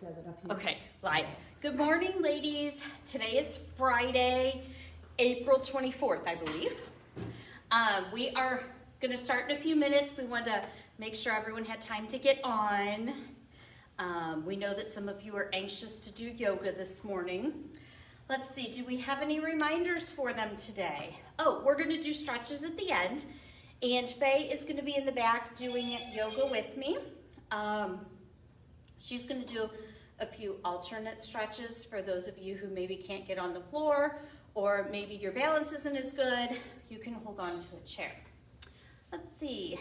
says it up here. Okay, live. Good morning, ladies. Today is Friday, April 24th, I believe. We are going to start in a few minutes. We want to make sure everyone had time to get on. We know that some of you are anxious to do yoga this morning. Let's see, do we have any reminders for them today? Oh, we're going to do stretches at the end, and Faye is going to be in the back doing yoga with me. She's going to do a few alternate stretches for those of you who maybe can't get on the floor, or maybe your balance isn't as good. You can hold on to a chair. Let's see,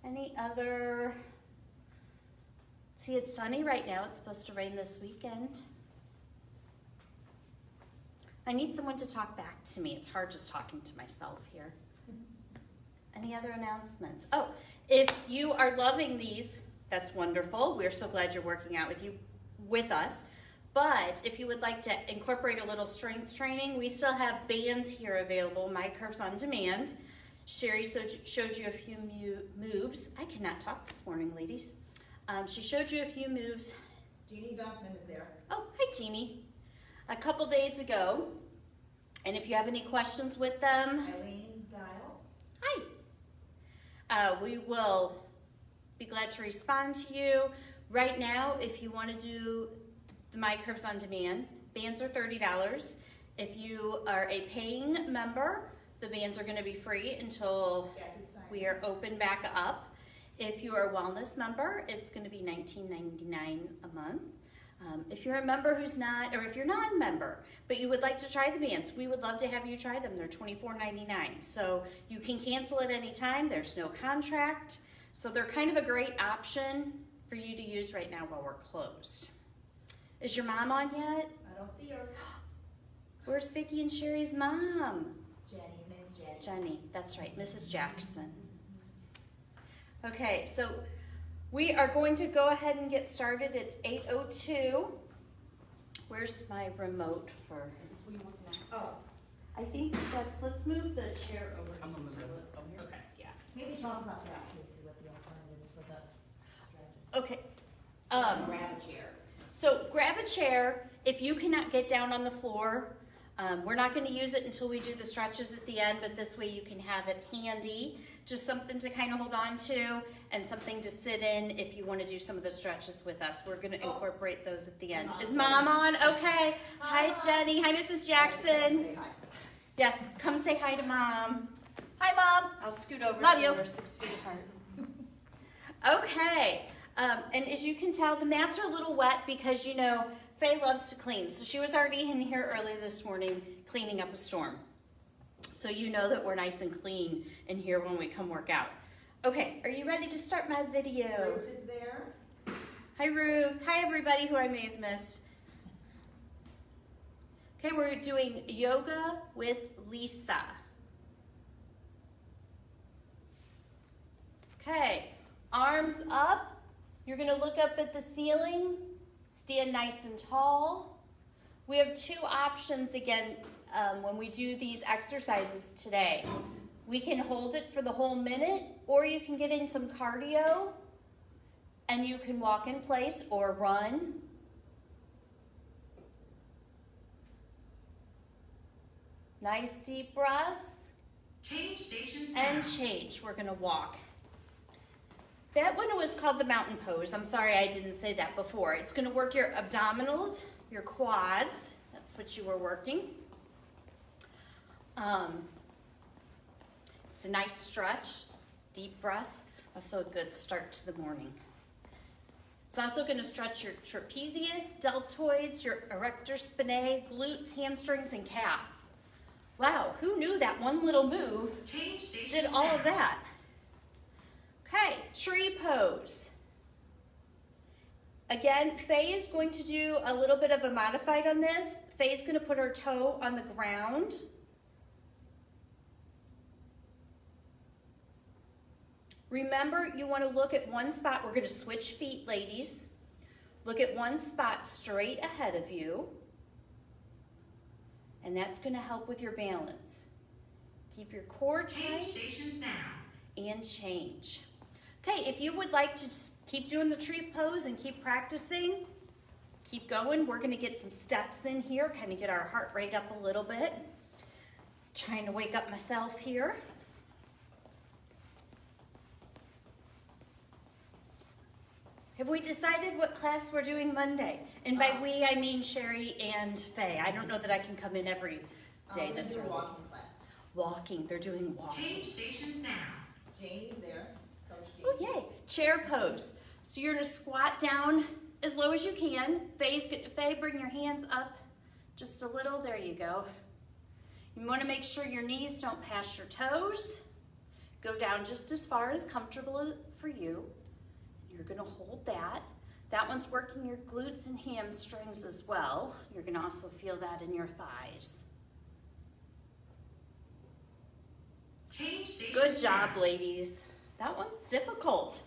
any other, see, it's sunny right now. It's supposed to rain this weekend. I need someone to talk back to me. It's hard just talking to myself here. Any other announcements? Oh, if you are loving these, that's wonderful. We're so glad you're working out with us. But if you would like to incorporate a little strength training, we still have bands here available, My Curves on Demand. Sherry showed you a few moves. I cannot talk this morning, ladies. She showed you a few moves. Jeannie Dunkman is there. Oh, hi, Jeannie. A couple days ago. And if you have any questions with them, Eileen Dial. hi. We will be glad to respond to you. Right now, if you want to do the My Curves on Demand, bands are $30. If you are a paying member, the bands are going to be free until we are open back up. If you are a wellness member, it's going to be $19.99 a month. If you're a member who's not, or if you're not a member, but you would like to try the bands, we would love to have you try them. They're $24.99. So you can cancel at any time. There's no contract. So they're kind of a great option for you to use right now while we're closed. Is your mom on yet? I don't see her. Where's Vicki and Sherry's mom? Jenny, name's Jenny. Jenny, that's right, Mrs. Jackson. Okay, so we are going to go ahead and get started. It's 8:02. Where's my remote for? Is this what you're looking at? Oh, I think let's move the chair over. I'm gonna move it over here. Okay, yeah. maybe talk about that, Casey, what the alternatives for the strategy. Okay. Grab a chair. So grab a chair. If you cannot get down on the floor, we're not going to use it until we do the stretches at the end, but this way you can have it handy. Just something to kind of hold on to and something to sit in if you want to do some of the stretches with us. We're going to incorporate those at the end. Is Mom on? Okay. Hi, Jenny. Hi, Mrs. Jackson. Say hi. Yes, come say hi to Mom. Hi, Mom. I'll scoot over Love so you. we're 6 feet apart. Okay. And as you can tell, the mats are a little wet because, you know, Faye loves to clean. So she was already in here early this morning cleaning up a storm. So you know that we're nice and clean in here when we come work out. Okay, are you ready to start my video? Ruth is there. Hi, Ruth. Hi, everybody who I may have missed. Okay, we're doing yoga with Lisa. Okay, arms up. You're going to look up at the ceiling, stand nice and tall. We have two options again when we do these exercises today. We can hold it for the whole minute, or you can get in some cardio and you can walk in place or run. Nice deep breaths. Change stations And now. change. We're going to walk. That one was called the mountain pose. I'm sorry I didn't say that before. It's going to work your abdominals, your quads. That's what you were working. It's a nice stretch, deep breaths. Also a good start to the morning. It's also going to stretch your trapezius, deltoids, your erector spinae, glutes, hamstrings, and calf. Wow, who knew that one little move Change stations did all now. of that? Okay, Shree Pose. Again, Faye is going to do a little bit of a modified on this. Faye's going to put her toe on the ground. Remember, you want to look at one spot. We're going to switch feet, ladies. Look at one spot straight ahead of you. And that's going to help with your balance. Keep your core Change tight stations now. and change. Okay, if you would like to just keep doing the tree pose and keep practicing, Keep going. We're gonna get some steps in here, kind of get our heart rate up a little bit. Trying to wake up myself here. Have we decided what class we're doing Monday? And by we, I mean Sherry and Faye. I don't know that I can come in every day this early. Walking class. Walking, they're doing walking. Change stations now. Janie's there, Coach Oh, Janie. yay. Chair pose. So you're gonna squat down as low as you can. Faye, bring your hands up just a little. There you go. You wanna make sure your knees don't pass your toes. Go down just as far as comfortable for you. You're gonna hold that. That one's working your glutes and hamstrings as well. You're gonna also feel that in your thighs. Change stations Good job, now. ladies. That one's difficult.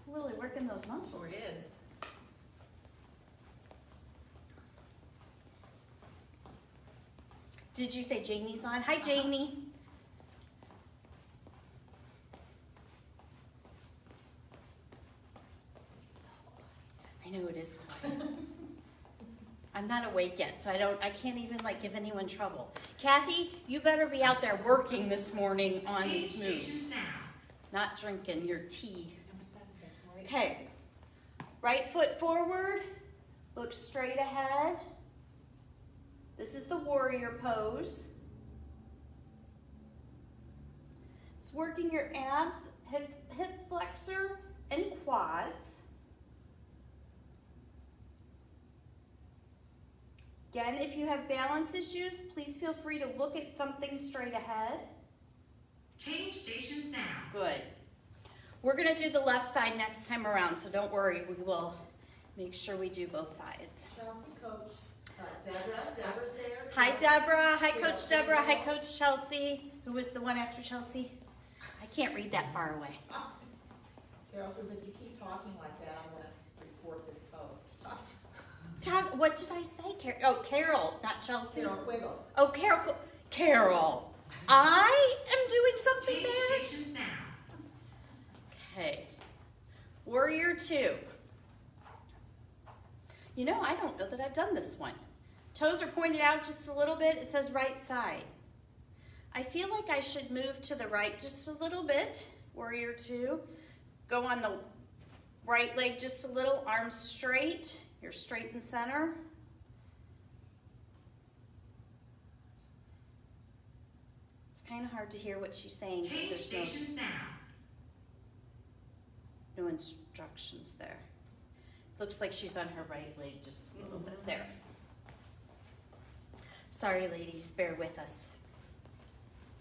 Really working those muscles. Sure it is. Did you say Janie's on? Hi, Janie. I know it is quiet. I'm not awake yet, so I can't even like give anyone trouble. Kathy, you better be out there working this morning on Change these moves, stations now. not drinking your tea. Okay, right foot forward, look straight ahead. This is the warrior pose. It's working your abs, hip flexor, and quads. Again, if you have balance issues, please feel free to look at something straight ahead. Change stations now. Good. We're gonna do the left side next time around, so don't worry, we will make sure we do both sides. Chelsea, Coach, Deborah's there. Hi, Deborah. Hi, Coach Deborah. Hi, Coach Chelsea. Who was the one after Chelsea? I can't read that far away. Carol says if you keep talking like that, I'm gonna report this post. What did I say? Carol, not Chelsea. Carol Quiggle. Oh, Carol. Carol. I am doing something Change bad. stations now. Okay. Warrior 2. You know, I don't know that I've done this one. Toes are pointed out just a little bit. It says right side. I feel like I should move to the right just a little bit. Warrior 2. Go on the right leg just a little. Arms straight. You're straight in center. It's kind of hard to hear what she's saying because Change there's stations now. no instructions there. Looks like she's on her right leg just a little bit there. Sorry, ladies, bear with us.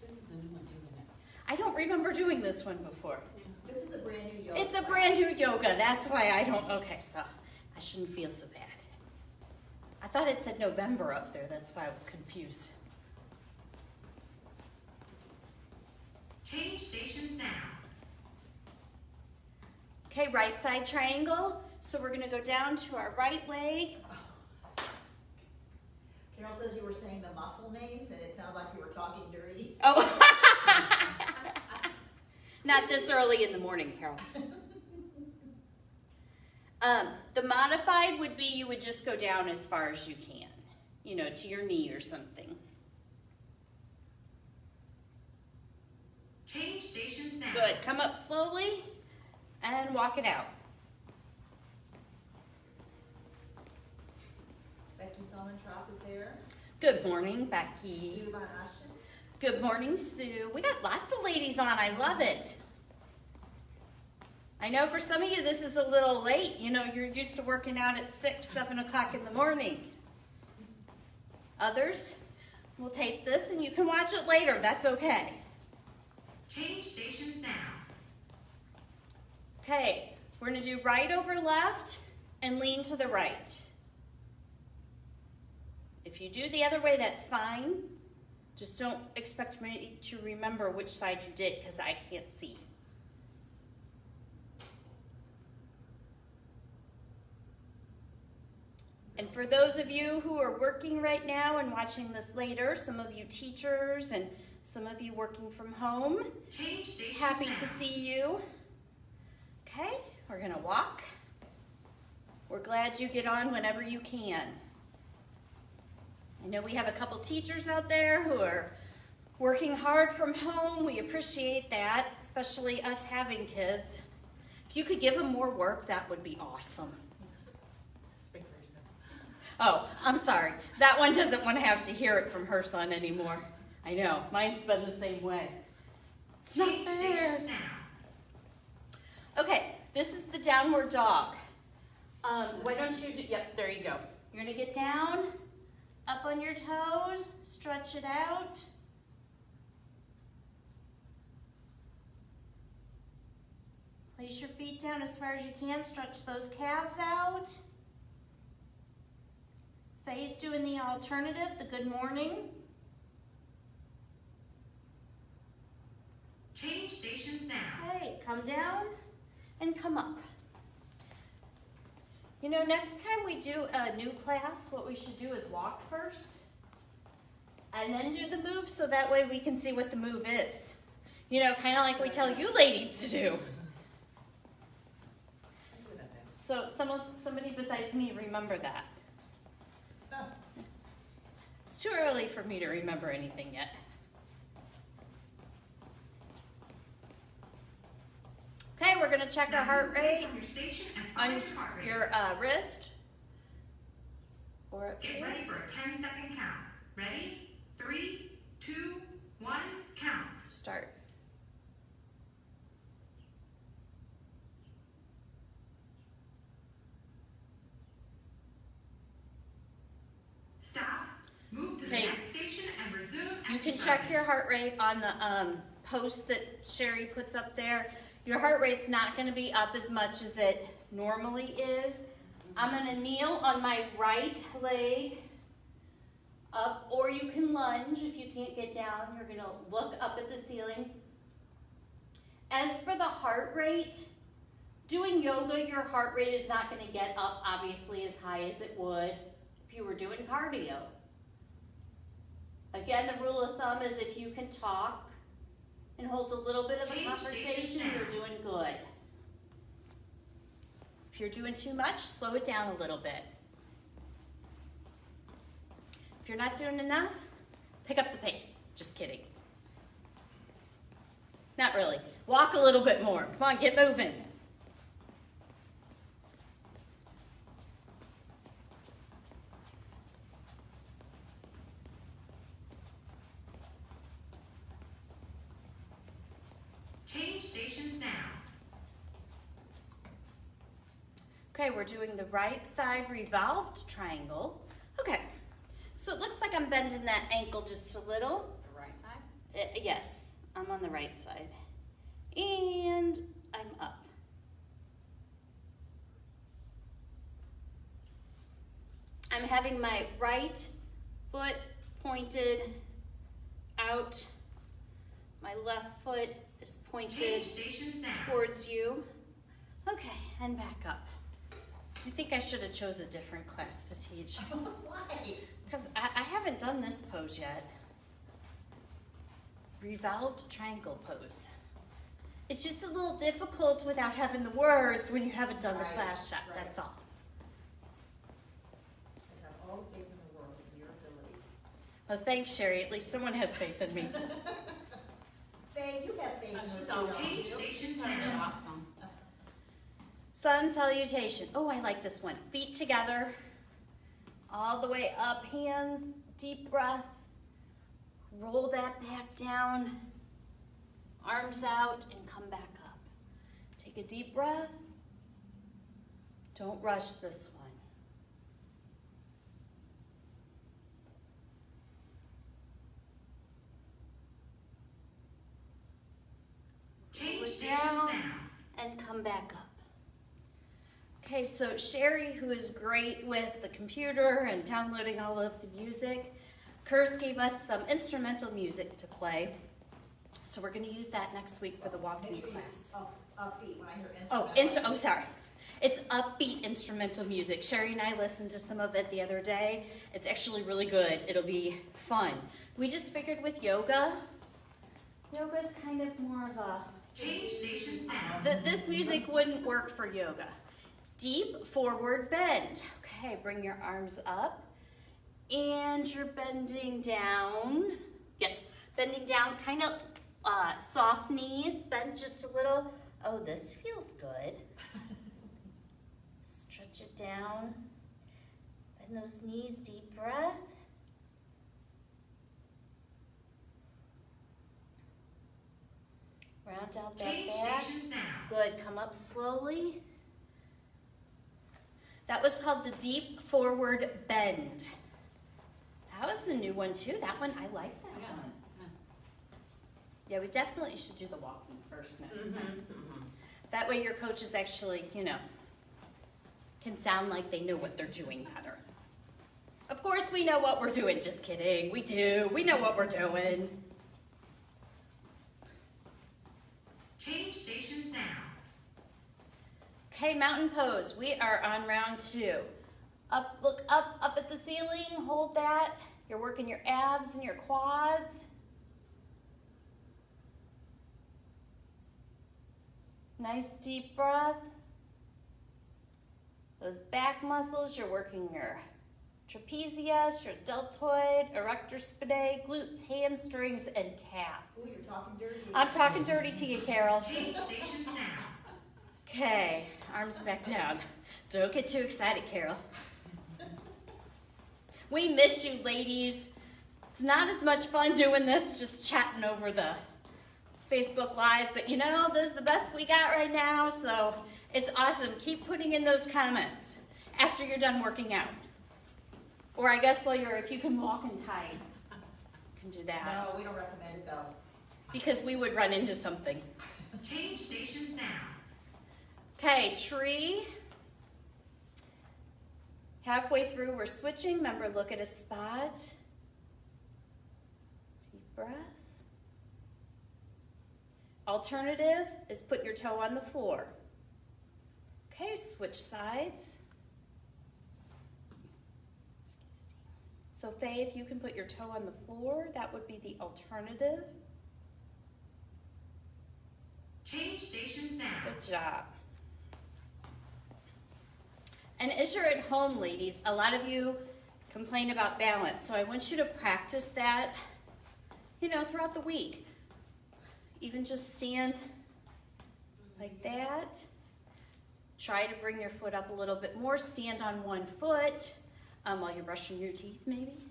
This is a new one, doing it. I don't remember doing this one before. This is a brand new yoga. It's a brand new yoga. That's why I don't. Okay, so I shouldn't feel so bad. I thought it said November up there. That's why I was confused. Change stations now. Okay, right side triangle. So we're gonna go down to our right leg. Carol says you were saying the muscle names and it sounded like you were talking dirty. Oh, not this early in the morning, Carol. The modified would be you would just go down as far as you can, you know, to your knee or something. Change stations now. Good. Come up slowly and walk it out. Becky Solontrop is there. Good morning, Becky. Sue Von Ashton. Good morning, Sue. We got lots of ladies on. I love it. I know for some of you this is a little late. You know, you're used to working out at 6, 7 o'clock in the morning. Others will tape this and you can watch it later. That's okay. Change stations now. Okay, we're gonna do right over left and lean to the right. If you do the other way, that's fine. Just don't expect me to remember which side you did because I can't see. And for those of you who are working right now and watching this later, some of you teachers and some of you working from home, Change stations happy now. to see you. Okay, we're gonna walk. We're glad you get on whenever you can. I know we have a couple teachers out there who are working hard from home. We appreciate that, especially us having kids. If you could give them more work, that would be awesome. Speak for yourself. Oh, I'm sorry. That one doesn't want to have to hear it from her son anymore. I know, mine's been the same way. It's not Change fair. station sound. Okay, this is the downward dog. Why don't you do, yep, there you go. You're gonna get down, up on your toes, stretch it out. Place your feet down as far as you can, stretch those calves out. Faye's doing the alternative, the good morning. Change station sound. Okay, come down and come up. You know, next time we do a new class, what we should do is walk first and then do the move so that way we can see what the move is. You know, kind of like we tell you ladies to do. Let's do that then. So somebody besides me remember that. It's too early for me to remember anything yet. Okay, we're gonna check our heart rate From your station and on find your heart rate. your wrist. Or up Get here. ready for a 10-second count. Ready? 3, 2, 1, count. Start. Stop. Move to the Okay. next station and resume You can exercising. check your heart rate on the post that Sherry puts up there. Your heart rate's not going to be up as much as it normally is. I'm going to kneel on my right leg up, or you can lunge if you can't get down. You're going to look up at the ceiling. As for the heart rate, doing yoga, your heart rate is not going to get up obviously as high as it would if you were doing cardio. Again, the rule of thumb is if you can talk and hold a little bit of a Change conversation, station you're now. doing good. If you're doing too much, slow it down a little bit. If you're not doing enough, pick up the pace. Just kidding. Not really. Walk a little bit more. Come on, get moving. Change station sound. Okay, we're doing the right side revolved triangle. Okay, so it looks like I'm bending that ankle just a little. The right side? Yes, I'm on the right side. And I'm up. I'm having my right foot pointed out. My left foot is pointed Change station sound. towards you. Okay, and back up. I think I should have chose a different class to teach. Why? Because I haven't done this pose yet. Revolved triangle pose. It's just a little difficult without having the words when you haven't done the Right, class shot, right. that's all. I have all the faith in the world in your ability. Well, thanks, Sherry. At least someone has faith in me. Faye, you have faith in She's us, awesome. don't Change you? station She's totally sound. awesome. Sun salutation. Oh, I like this one. Feet together. All the way up, hands, deep breath. Roll that back down. Arms out and come back up. Take a deep breath. Don't rush this one. Change Look station down. sound. And come back up. Okay, so Sherry, who is great with the computer and downloading all of the music, Kirst gave us some instrumental music to play. So we're going to use that next week for the walking Make sure you class. upbeat when I hear Oh, instrumental. sorry. It's upbeat instrumental music. Sherry and I listened to some of it the other day. It's actually really good. It'll be fun. We just figured with yoga's kind of more of a... Change station sound. This music wouldn't work for yoga. deep forward bend. Okay, bring your arms up. And you're bending down. Yes, bending down, kind of soft knees, bend just a little. Oh, this feels good. Stretch it down. Bend those knees, deep breath. Round out that Change back. stations now. Good, come up slowly. That was called the deep forward bend. That was a new one too. That one, I like that Yeah. one. Yeah, we definitely should do the walking first next time. That way your coaches actually, you know, can sound like they know what they're doing better. Of course we know what we're doing, just kidding. We do, we know what we're doing. Change stations now. Okay, mountain pose. We are on round 2. Up, look up at the ceiling, hold that. You're working your abs and your quads. Nice deep breath. Those back muscles, you're working your trapezius, your deltoid, erector spinae, glutes, hamstrings, and Ooh, calves. you're talking dirty. I'm talking dirty to you, Carol. Change stations now. Okay, arms back down. Don't get too excited, Carol. We miss you, ladies. It's not as much fun doing this, just chatting over the Facebook Live, but you know, this is the best we got right now, so it's awesome. Keep putting in those comments after you're done working out. Or I guess if you can walk and tight, you can do that. No, we don't recommend it though. Because we would run into something. Change stations now. Okay, tree. Halfway through, we're switching. Remember, look at a spot. Deep breath. Alternative is put your toe on the floor. Okay, switch sides. Excuse me. So Faye, if you can put your toe on the floor, that would be the alternative. Change stations now. Good job. And as you're at home, ladies, a lot of you complain about balance. So I want you to practice that, you know, throughout the week. Even just stand like that. Try to bring your foot up a little bit more. Stand on one foot while you're brushing your teeth, maybe.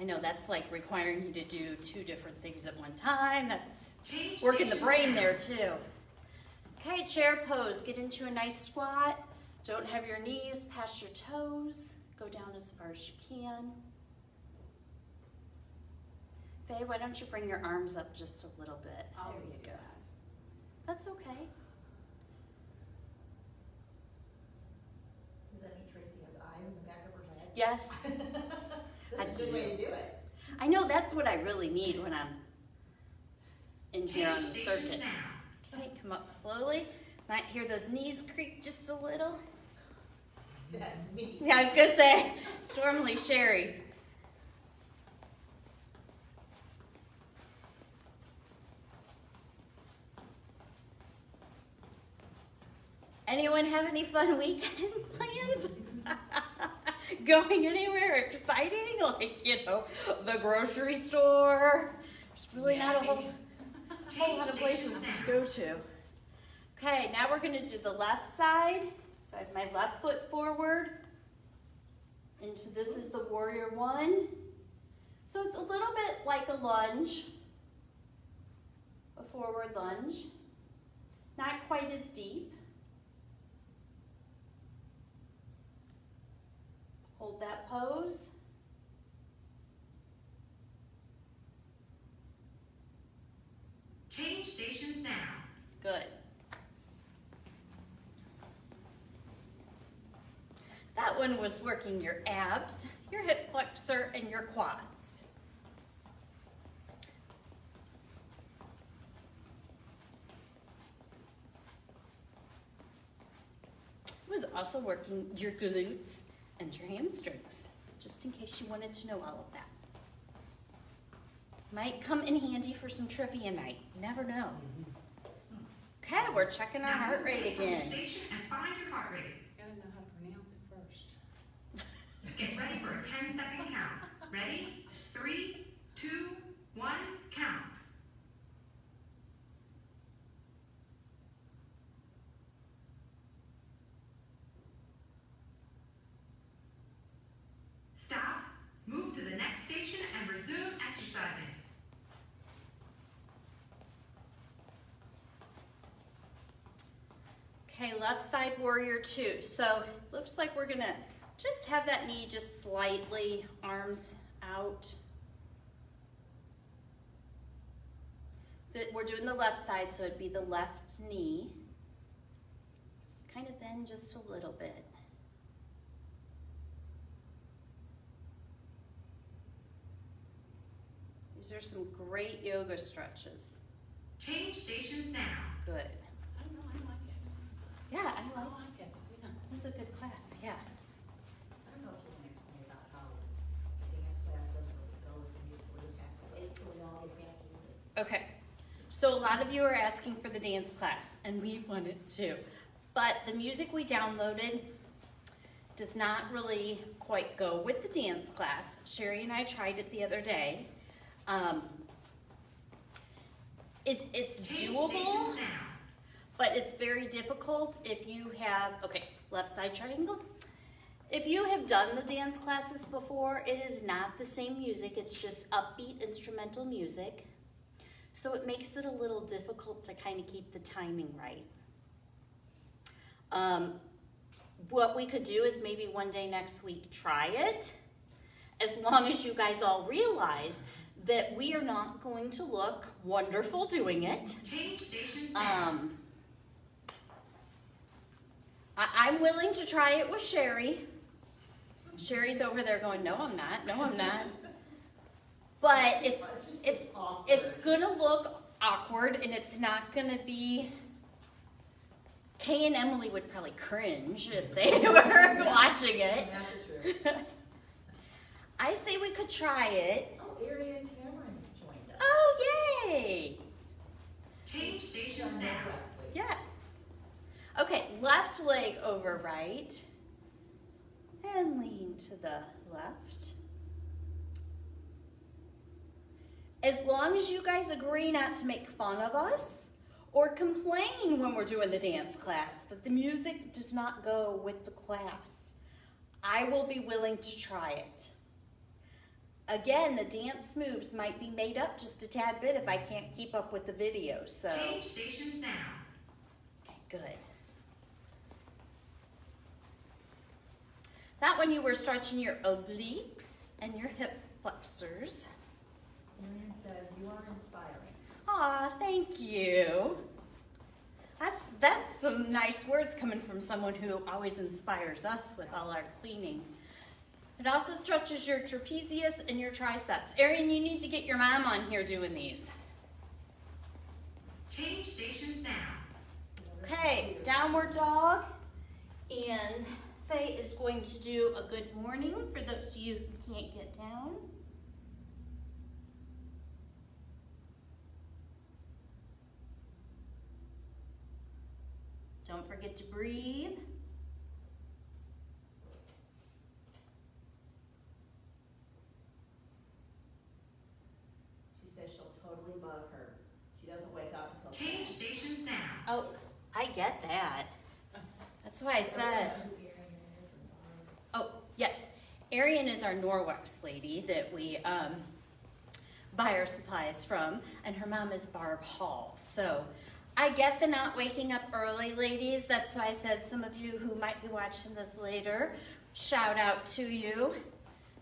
I know that's like requiring you to do 2 different things at one time. That's Change working the stations brain now. there too. Okay, chair pose. Get into a nice squat. Don't have your knees past your toes. Go down as far as you can. Faye, why don't you bring your arms up just a little bit? I'll There always you do go. that. That's okay. Does that mean Tracie has eyes in the back of her head? Yes. That's a good way to do it. I know that's what I really need when I'm in here on Change the stations circuit. now. Okay, come up slowly. Might hear those knees creak just a little. That's me. Yeah, I was gonna say, it's normally Sherry. Anyone have any fun weekend plans? Going anywhere exciting? Like, you know, the grocery store? There's really not a whole lot of places to go to. Okay, now we're gonna do the left side. So I have my left foot forward. Into this is the warrior 1. So it's a little bit like a lunge, a forward lunge. Not quite as deep. Hold that pose. Change stations now. Good. That one was working your abs, your hip flexor, and your quads. It was also working your glutes and your hamstrings, just in case you wanted to know all of that. Might come in handy for some trivia night. You never know. Okay, we're checking our heart rate again. Station and find your heart rate. Gotta know how to pronounce it first. Get ready for a 10-second count. Ready? 3, 2, 1, count. Stop, move to the next station, and resume exercising. Okay, left side warrior 2. So looks like we're gonna just have that knee just slightly, arms out. We're doing the left side, so it'd be the left knee. Just kind of bend just a little bit. These are some great yoga stretches. Change stations now. Good. I don't know, I like it. Yeah, I I like like it. Yeah. This is a good class, yeah. I don't know if you can explain about how dance class doesn't really go with the music, we just have to wait till we all get back into it. Okay, so a lot of you are asking for the dance class, and we want it too. But the music we downloaded does not really quite go with the dance class. Sherry and I tried it the other day. It's Change doable, stations now. but it's very difficult if you have, okay, left side triangle. If you have done the dance classes before, it is not the same music, it's just upbeat instrumental music. So it makes it a little difficult to kind of keep the timing right. What we could do is maybe one day next week try it, as long as you guys all realize that we are not going to look wonderful doing it. Change stations now. I'm willing to try it with Sherry. Sherry's over there going, no, I'm not. No, I'm not. But it's gonna look awkward, and it's not gonna be. Kay and Emily would probably cringe if they were watching it. That's true. I say we could try it. Oh, Ari and Cameron joined us. Oh, yay! Change stations now. Yes. Okay, left leg over right. And lean to the left. As long as you guys agree not to make fun of us or complain when we're doing the dance class, that the music does not go with the class, I will be willing to try it. Again, the dance moves might be made up just a tad bit if I can't keep up with the video, so. Change stations now. Okay, good. That one you were stretching your obliques and your hip flexors. Marion says, you are inspiring. Aw, thank you. That's some nice words coming from someone who always inspires us with all our cleaning. It also stretches your trapezius and your triceps. Arian, you need to get your mom on here doing these. Change stations now. Okay, downward dog. And Faye is going to do a good morning for those of you who can't get down. Don't forget to breathe. She says she'll totally bug her. She doesn't wake up until. Change stations now. Oh, I get that. That's why I said. Oh, yes. Arian is our Norwex lady that we buy our supplies from, and her mom is Barb Hall. So I get the not waking up early, ladies. That's why I said some of you who might be watching this later, shout out to you.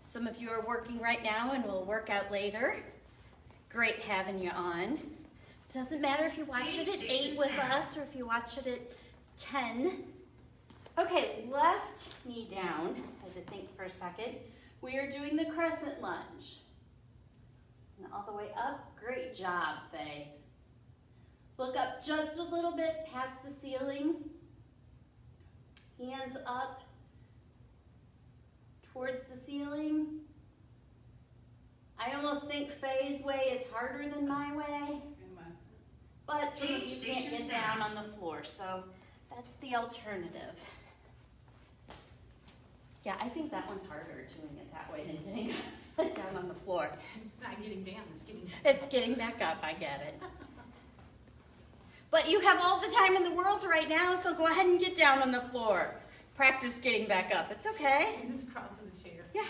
Some of you are working right now and will work out later. Great having you on. Doesn't matter if you watch it at 8 with us or if you watch it at 10. Okay, left knee down. I had to think for a second. We are doing the crescent lunge. And all the way up. Great job, Faye. Look up just a little bit past the ceiling. Hands up towards the ceiling. I almost think Faye's way is harder than my way. but some of you Change can't get station down sound. on the floor, so that's the alternative. Yeah, I think that one's harder doing it that way than getting down on the floor. It's not getting down, it's getting back. It's getting back up, I get it. But you have all the time in the world right now, so go ahead and get down on the floor. Practice getting back up. It's okay. Just crawl to the chair. Yeah,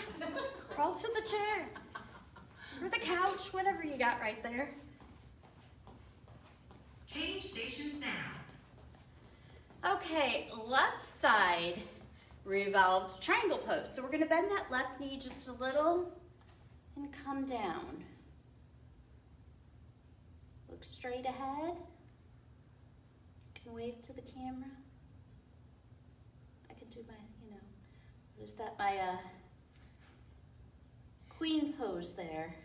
crawl to the chair or the couch, whatever you got right there. Change stations now. Okay, left side revolved triangle pose. So we're gonna bend that left knee just a little and come down. Look straight ahead. You can wave to the camera. I can do my, what is that, my queen pose there.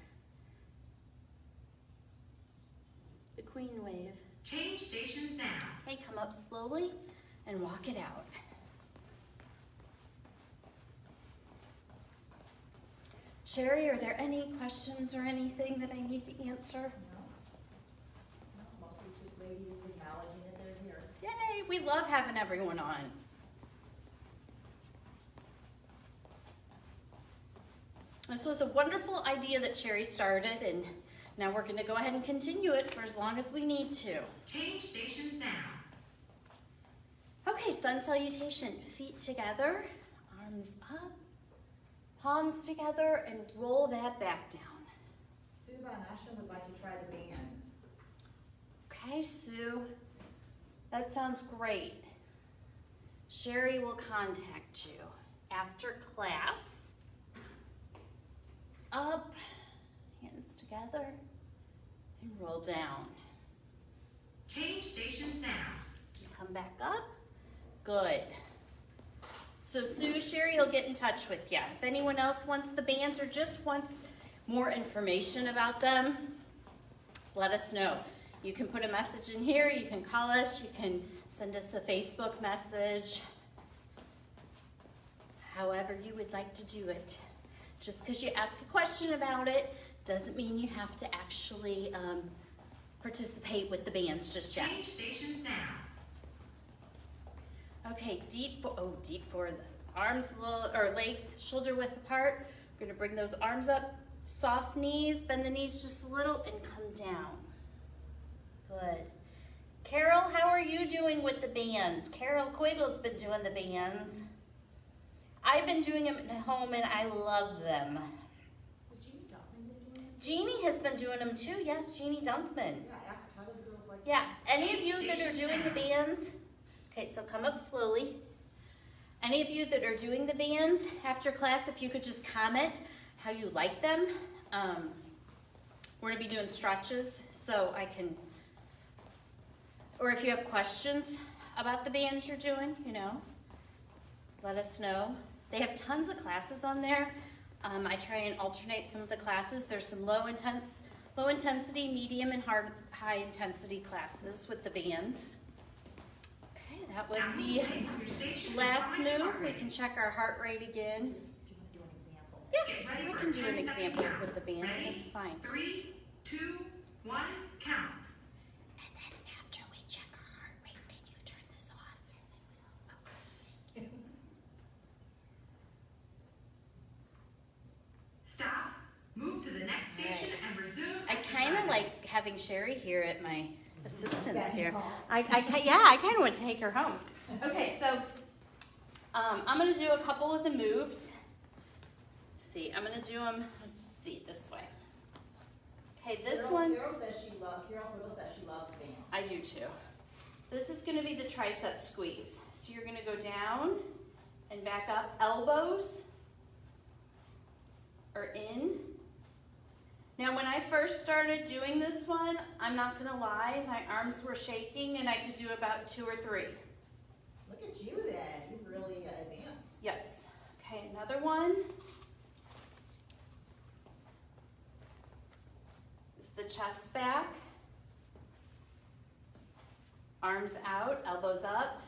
The queen wave. Change stations now. Okay, come up slowly and walk it out. Sherry, are there any questions or anything that I need to answer? No? No, mostly just ladies acknowledging that they're here. Yay, we love having everyone on. This was a wonderful idea that Sherry started, and now we're going to go ahead and continue it for as long as we need to. Change stations now. Okay, sun salutation. Feet together, arms up, palms together, and roll that back down. Sue Von Ashton would like to try the bands. Okay, Sue, that sounds great. Sherry will contact you after class. Up, hands together, and roll down. Change stations now. Come back up. Good. So Sue, Sherry will get in touch with you. If anyone else wants the bands or just wants more information about them, let us know. You can put a message in here, you can call us, you can send us a Facebook message, however you would like to do it. Just because you ask a question about it doesn't mean you have to actually participate with the bands just yet. Change stations now. Okay, deep forward. Arms a little, or legs shoulder width apart. We're gonna bring those arms up, soft knees, bend the knees just a little and come down. Good. Carol, how are you doing with the bands? Carol Quiggle's been doing the bands. I've been doing them at home and I love them. Has Jeannie Dunkman been doing it? Jeannie has been doing them too. Yes, Jeannie Dunkman. Yeah, ask how do the girls like Yeah, any of you that are doing the bands, okay, so come up slowly. Any of you that are doing the bands after class, if you could just comment how you like them. We're gonna be doing stretches, so I can, or if you have questions about the bands you're doing, let us know. They have tons of classes on there. I try and alternate some of the classes. There's some low intensity, medium, and high intensity classes with the bands. Okay, that was Now the move into your station last with 5 move. heart We rate. can check our heart rate again. Just do an example. Yeah, Get ready I for can a do an 10-second example count. with the bands. Ready? That's fine. 3, 2, 1, count. And then after we check our heart rate, can you turn this off? Stop. Move to the next station and resume. I kind of exercising. like having Sherry here at my assistant's Back here. and call. I kind of want to take her home. Okay, so I'm going to do a couple of the moves. Let's see, I'm going to do them, let's see, this way. Okay, this Carol, one, Carol says she loves the band. I do too. This is going to be the tricep squeeze. So you're going to go down and back up. Elbows are in. Now when I first started doing this one, I'm not going to lie, my arms were shaking and I could do about 2 or 3. Look at you then, you've really advanced. Yes. Okay, another one. It's the chest back. Arms out, elbows up.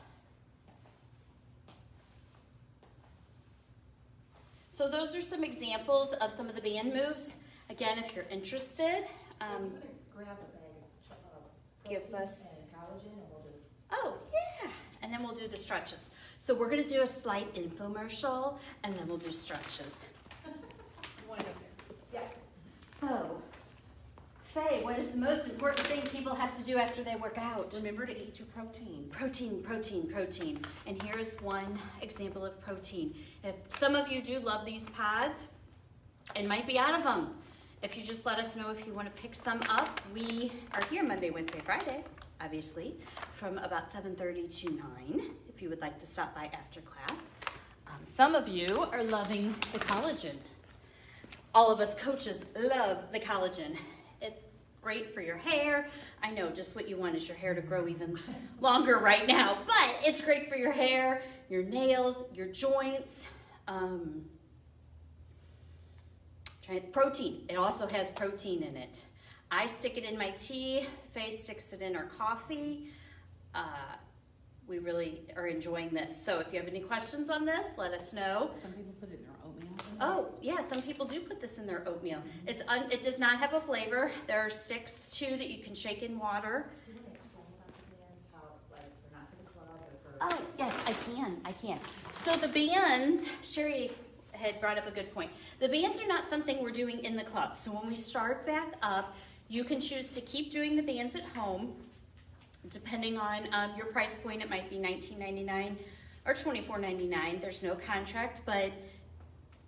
So those are some examples of some of the band moves. Again, if you're interested, I'm gonna grab a bag of give protein us, and collagen, and we'll just. oh yeah, and then we'll do the stretches. So we're gonna do a slight infomercial and then we'll do stretches. You want to go there? Yeah. So, Faye, what is the most important thing people have to do after they work out? Remember to eat your protein. Protein, protein, protein. And here's one example of protein. If some of you do love these pods and might be out of them, if you just let us know if you want to pick some up. We are here Monday, Wednesday, Friday, obviously, from about 7:30 to 9, if you would like to stop by after class. Some of you are loving the collagen. All of us coaches love the collagen. It's great for your hair. I know just what you want is your hair to grow even longer right now, but it's great for your hair, your nails, your joints. Protein. It also has protein in it. I stick it in my tea. Faye sticks it in her coffee. We really are enjoying this. So if you have any questions on this, let us know. Some people put it in their oatmeal. Oh, yeah, some people do put this in their oatmeal. It does not have a flavor. There are sticks, too, that you can shake in water. Do you want to explain about the bands, how, like, they're not for the club, they're for. Oh, yes, I can. So the bands, Shree had brought up a good point. The bands are not something we're doing in the club. So when we start back up, you can choose to keep doing the bands at home. Depending on your price point, it might be $19.99 or $24.99. There's no contract, but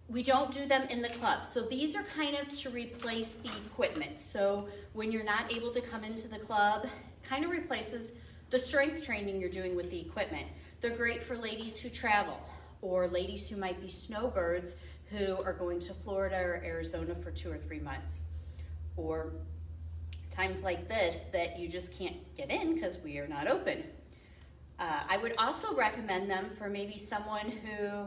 we don't do them in the club. So these are kind of to replace the equipment. So when you're not able to come into the club, kind of replaces the strength training you're doing with the equipment. They're great for ladies who travel or ladies who might be snowbirds who are going to Florida or Arizona for 2 or 3 months. Or times like this that you just can't get in because we are not open. I would also recommend them for maybe someone who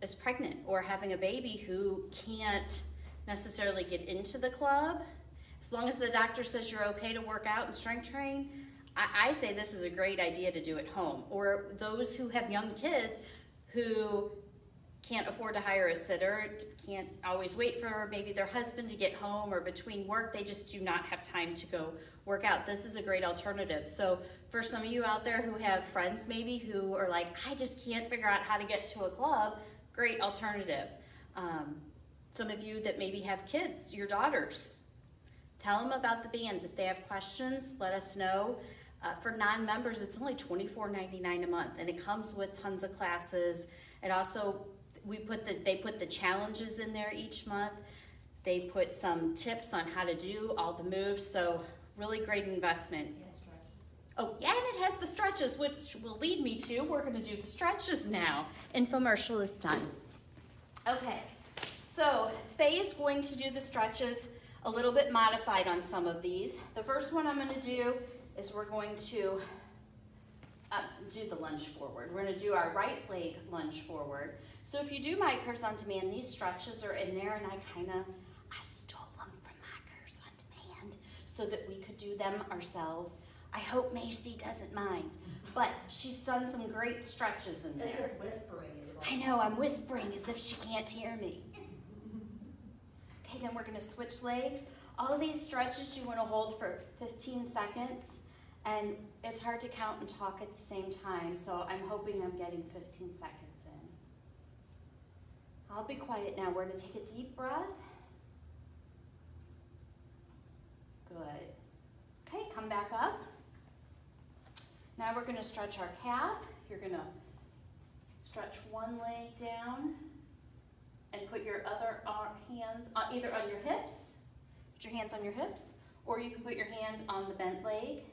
is pregnant or having a baby who can't necessarily get into the club. As long as the doctor says you're okay to work out and strength train, I say this is a great idea to do at home. Or those who have young kids who can't afford to hire a sitter, can't always wait for maybe their husband to get home or between work, they just do not have time to go work out. This is a great alternative. So for some of you out there who have friends maybe who are like, I just can't figure out how to get to a club, great alternative. Some of you that maybe have kids, your daughters, tell them about the bands. If they have questions, let us know. For non-members, it's only $24.99 a month, and it comes with tons of classes. It also, they put the challenges in there each month. They put some tips on how to do all the moves, so really great investment. And stretches. Oh, yeah, and it has the stretches, which will lead me to, we're gonna do the stretches now. Infomercial is done. Okay, so Faye is going to do the stretches a little bit modified on some of these. The first one I'm gonna do is we're going to do the lunge forward. We're gonna do our right leg lunge forward. So if you do My Curves on Demand, these stretches are in there, and I stole them from My Curves on Demand so that we could do them ourselves. I hope Macy doesn't mind, but she's done some great stretches in As there. if whispering is like. I know, I'm whispering as if she can't hear me. Okay, then we're gonna switch legs. All of these stretches you wanna hold for 15 seconds, and it's hard to count and talk at the same time, so I'm hoping I'm getting 15 seconds in. I'll be quiet now. We're gonna take a deep breath. Good. Okay, come back up. Now we're gonna stretch our calf. You're gonna stretch one leg down and put your other hands either on your hips, put your hands on your hips, or you can put your hand on the bent leg.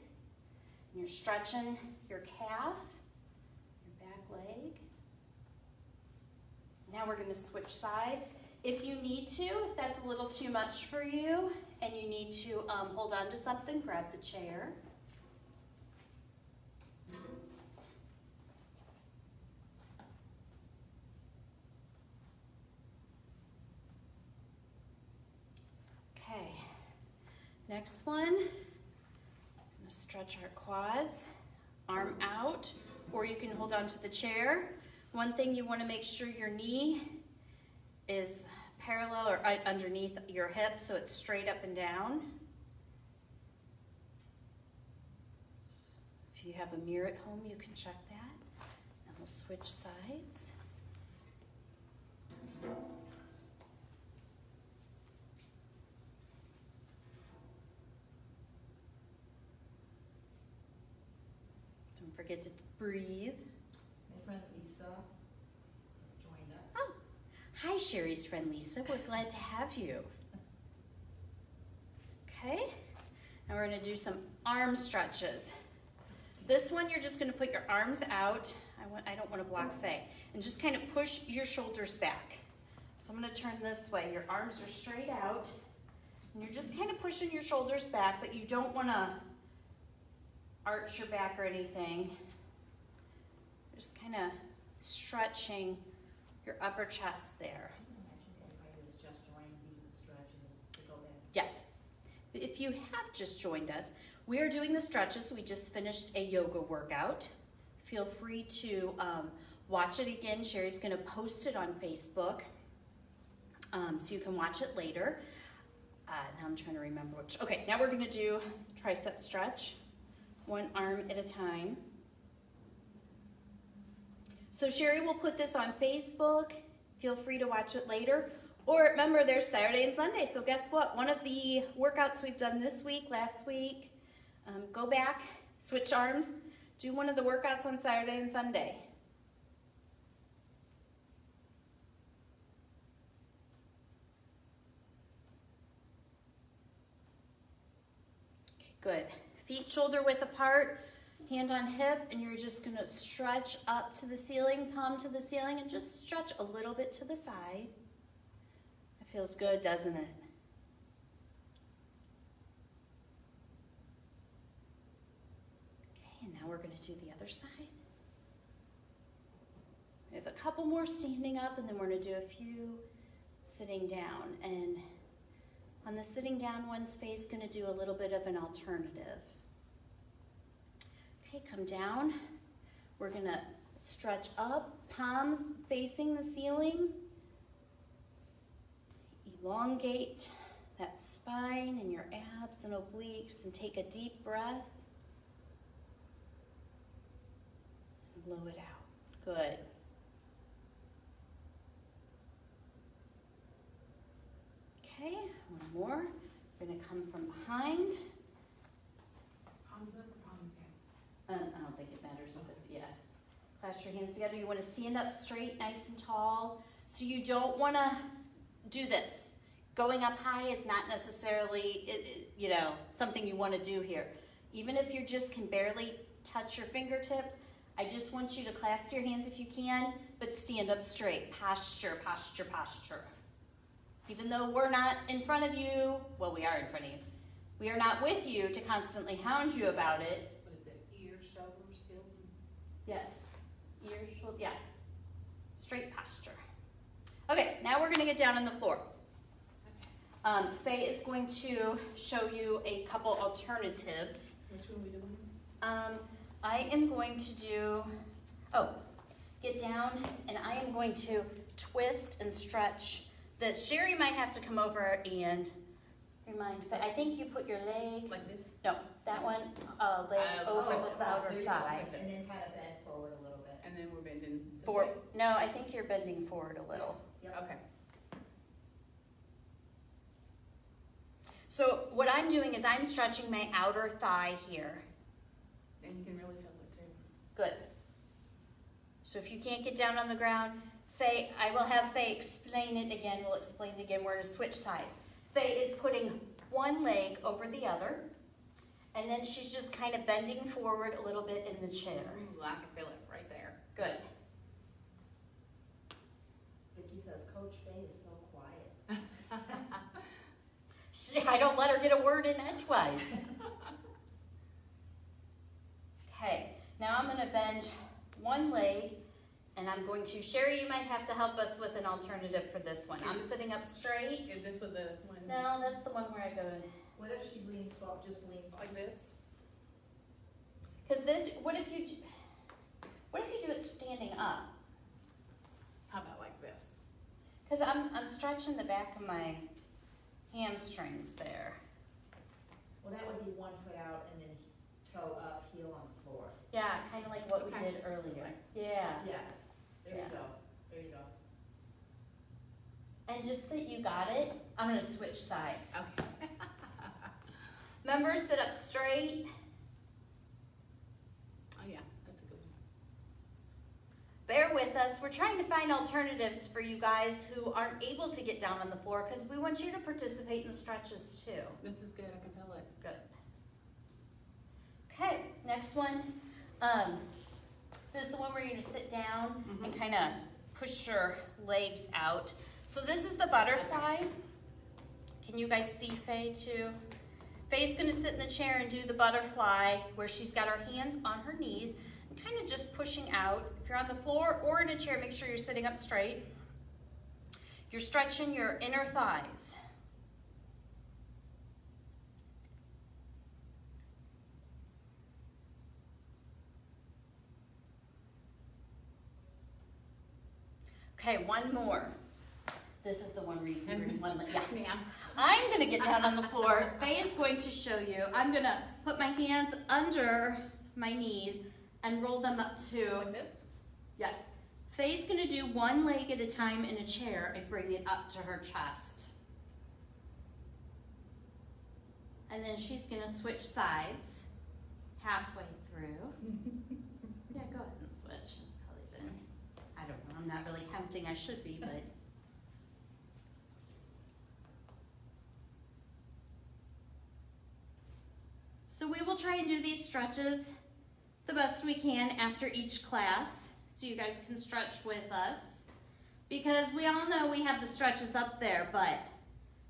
And you're stretching your calf, your back leg. Now we're gonna switch sides. If you need to, if that's a little too much for you, and you need to hold on to something, grab the chair. Okay, next one, I'm gonna stretch our quads, arm out, or you can hold on to the chair. One thing you wanna make sure your knee is parallel or underneath your hip so it's straight up and down. If you have a mirror at home, you can check that. And we'll switch sides. Don't forget to breathe. My friend Lisa has joined us. Oh, hi, Sherry's friend Lisa. We're glad to have you. Okay, now we're gonna do some arm stretches. This one, you're just gonna put your arms out. I don't wanna block Faye. And just kind of push your shoulders back. So I'm gonna turn this way. Your arms are straight out. And you're just kind of pushing your shoulders back, but you don't wanna arch your back or anything. Just kind of stretching your upper chest there. I can imagine anybody who's just joined these stretches to go back. Yes. If you have just joined us, we are doing the stretches. We just finished a yoga workout. Feel free to watch it again. Sherry's going to post it on Facebook so you can watch it later. Now I'm trying to remember which. Okay, now we're going to do tricep stretch, one arm at a time. So Sherry will put this on Facebook. Feel free to watch it later. Or remember, there's Saturday and Sunday. So guess what? One of the workouts we've done this week, last week, go back, switch arms, do one of the workouts on Saturday and Sunday. Okay, good. Feet shoulder width apart, hand on hip, and you're just gonna stretch up to the ceiling, palm to the ceiling, and just stretch a little bit to the side. Feels good, doesn't it? Okay, and now we're going to do the other side. We have a couple more standing up, and then we're going to do a few sitting down. And on the sitting down one, Faye's going to do a little bit of an alternative. Okay, come down. We're going to stretch up, palms facing the ceiling. Elongate that spine and your abs and obliques and take a deep breath. And blow it out. Good. Okay, one more. We're going to come from behind. Palms up or palms down? I don't think it matters, but yeah. Clasp your hands together. You want to stand up straight, nice and tall. So you don't want to do this. Going up high is not necessarily, something you want to do here. Even if you just can barely touch your fingertips, I just want you to clasp your hands if you can, but stand up straight. Posture, posture, posture. Even though we're not in front of you, well, we are in front of you. We are not with you to constantly hound you about it. What is it? Ear, shoulders, heels? Yes. Ears, shoulder, yeah. Straight posture. Okay, now we're going to get down on the floor. Faye is going to show you a couple alternatives. Which one are we doing? I am going to do, get down, and I am going to twist and stretch. Sherry might have to come over and remind, I think you put your leg, Like this? no, that one, leg over the outer thigh. Like And then this. kind of bend forward a little bit. And then we're bending this For, way? no, I think you're bending forward a little. Yep. Okay. So what I'm doing is I'm stretching my outer thigh here. And you can really feel it too. Good. So if you can't get down on the ground, Faye, I will have Faye explain it again. We'll explain it again. We're going to switch sides. Faye is putting one leg over the other, and then she's just kind of bending forward a little bit in the chair. Ooh, I can feel it right there. Good. Vicky says, Coach Faye is so quiet. I don't let her get a word in edgewise. Okay, now I'm going to bend one leg, and I'm going to, Sherry, you might have to help us with an alternative for this one. I'm sitting up straight. Is this with the one? No, that's the one where I go, What if she leans forward, just leans Like this? because this, what if you do it standing up? How about like this? Because I'm stretching the back of my hamstrings there. Well, that would be 1 foot out and then toe up, heel on the floor. Yeah, kind of like what we Okay. did earlier. Yeah. Yes, there you Yeah. go, there you go. And just that you got it, I'm gonna switch sides. Okay. Remember, sit up straight. Oh yeah, that's a good one. Bear with us. We're trying to find alternatives for you guys who aren't able to get down on the floor because we want you to participate in the stretches too. This is good, I can feel it. Good. Okay, next one. This is the one where you're gonna sit down and kind of push your legs out. So this is the butterfly. Can you guys see Faye too? Faye's gonna sit in the chair and do the butterfly where she's got her hands on her knees and kind of just pushing out. If you're on the floor or in a chair, make sure you're sitting up straight. You're stretching your inner thighs. Okay, one more. This is the one where you can bring one leg. Yeah. Ma'am. I'm gonna get down on the floor. Faye is going to show you. I'm gonna put my hands under my knees and roll them up Just to, like this? yes. Faye's gonna do one leg at a time in a chair and bring it up to her chest. And then she's gonna switch sides halfway through. Yeah, go ahead and switch. It's probably been, I don't know, I'm not really counting, I should be, but. So we will try and do these stretches the best we can after each class so you guys can stretch with us. Because we all know we have the stretches up there, but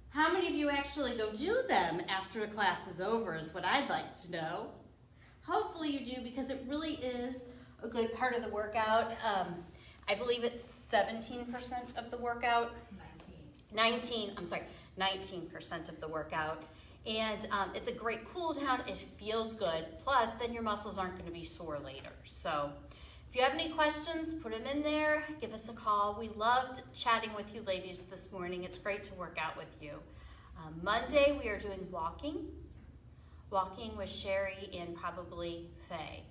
how many of you actually go do them after the class is over is what I'd like to know. Hopefully you do because it really is a good part of the workout. I believe it's 17% of the workout. 19% of the workout. And it's a great cool down. It feels good. Plus, then your muscles aren't going to be sore later. So if you have any questions, put them in there. Give us a call. We loved chatting with you ladies this morning. It's great to work out with you. Monday, we are doing walking. Walking with Shree and probably Faye.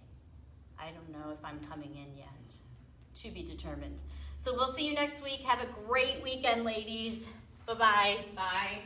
I don't know if I'm coming in yet. To be determined. So we'll see you next week. Have a great weekend, ladies. Bye-bye. Bye.